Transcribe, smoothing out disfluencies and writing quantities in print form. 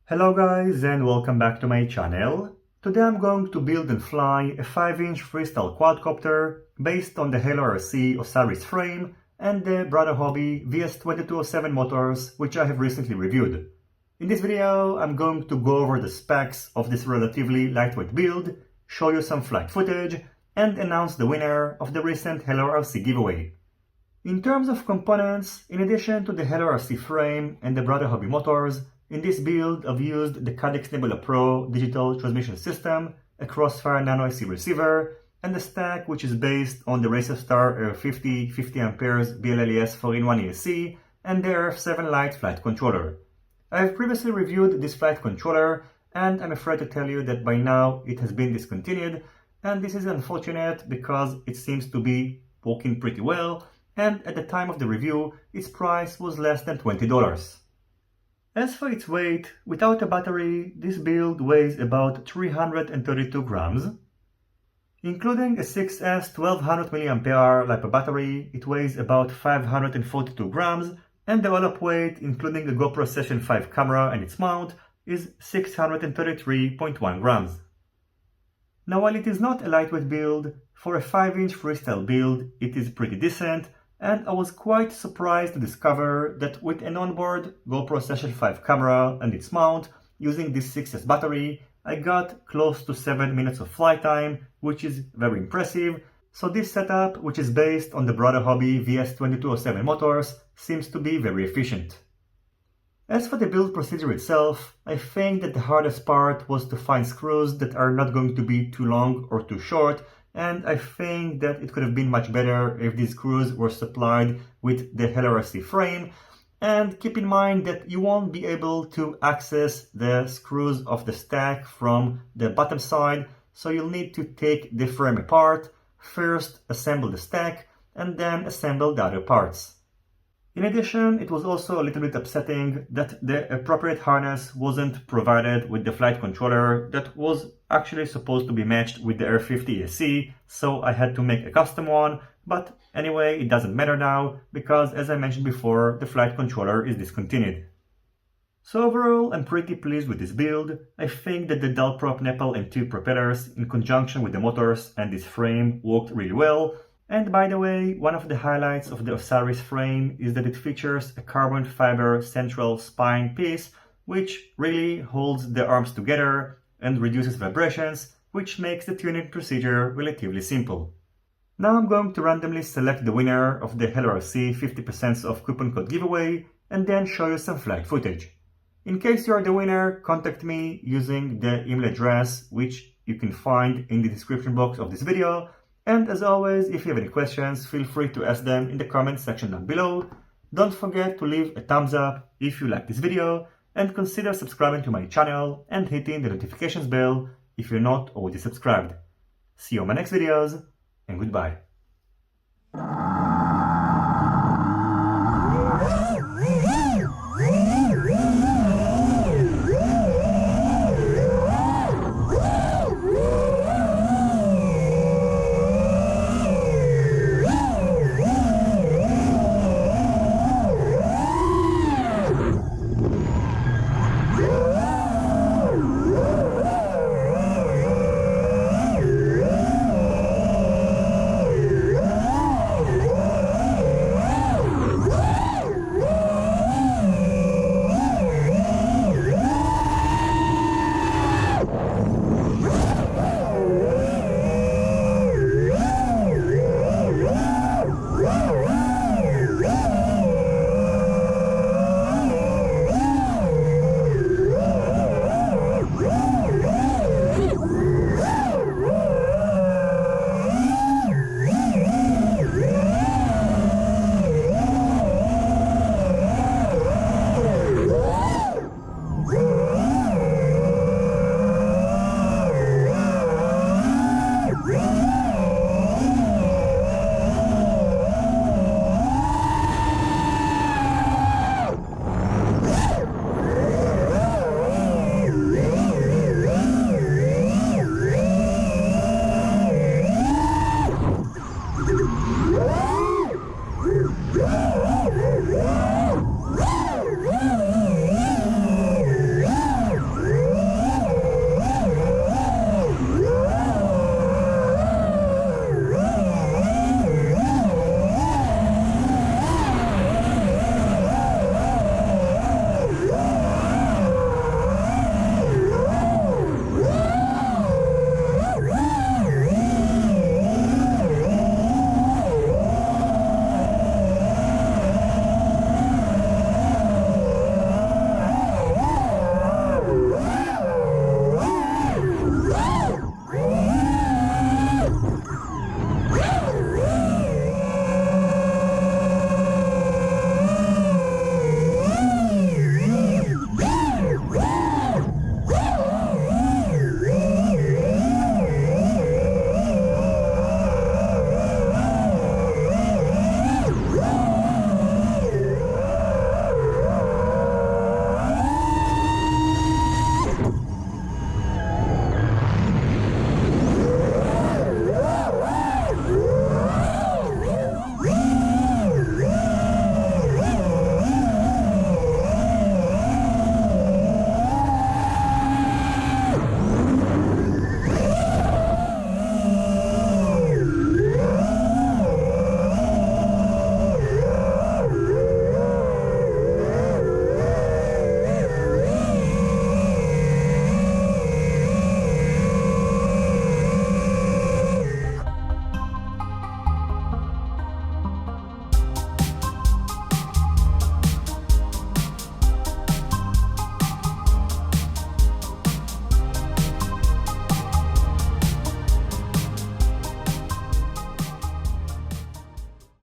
Hello guys and welcome back to my channel. Today I'm going to build and fly a 5-inch freestyle quadcopter based on the HaloRC OSIRIS frame and the BrotherHobby VS2207 motors, which I have recently reviewed. In this video I'm going to go over the specs of this relatively lightweight build, show you some flight footage, and announce the winner of the recent HaloRC giveaway. In terms of components, in addition to the HaloRC frame and the BrotherHobby motors, in this build I've used the Caddx Nebula Pro digital transmission system, a Crossfire Nano IC receiver, and the stack which is based on the Racerstar Air50 50A BLLES 4-in-1 ESC and the Air50 Lite flight controller. I have previously reviewed this flight controller and I'm afraid to tell you that by now it has been discontinued, and this is unfortunate because it seems to be working pretty well, and at the time of the review its price was less than $20. As for its weight, without a battery, this build weighs about 332 grams. Including a 6S 1200 mAh LiPo battery, it weighs about 542 grams, and the all-up weight, including the GoPro Session 5 camera and its mount, is 633.1 grams. Now, while it is not a lightweight build, for a 5-inch freestyle build, it is pretty decent, and I was quite surprised to discover that with an onboard GoPro Session 5 camera and its mount, using this 6S battery, I got close to 7 minutes of flight time, which is very impressive. So this setup, which is based on the BrotherHobby VS2207 motors, seems to be very efficient. As for the build procedure itself, I think that the hardest part was to find screws that are not going to be too long or too short, and I think that it could have been much better if these screws were supplied with the HaloRC frame. And keep in mind that you won't be able to access the screws of the stack from the bottom side, so you'll need to take the frame apart, first assemble the stack, and then assemble the other parts. In addition, it was also a little bit upsetting that the appropriate harness wasn't provided with the flight controller that was actually supposed to be matched with the Air50 ESC, so I had to make a custom one, but anyway, it doesn't matter now, because as I mentioned before, the flight controller is discontinued. So overall, I'm pretty pleased with this build. I think that the dual prop Nepal and tube propellers in conjunction with the motors and this frame worked really well. And by the way, one of the highlights of the OSIRIS frame is that it features a carbon fiber central spine piece, which really holds the arms together and reduces vibrations, which makes the tuning procedure relatively simple. Now I'm going to randomly select the winner of the HaloRC 50% off coupon code giveaway and then show you some flight footage. In case you are the winner, contact me using the email address which you can find in the description box of this video. And as always, if you have any questions, feel free to ask them in the comment section down below. Don't forget to leave a thumbs up if you like this video, and consider subscribing to my channel and hitting the notifications bell if you're not already subscribed. See you on my next videos, and goodbye.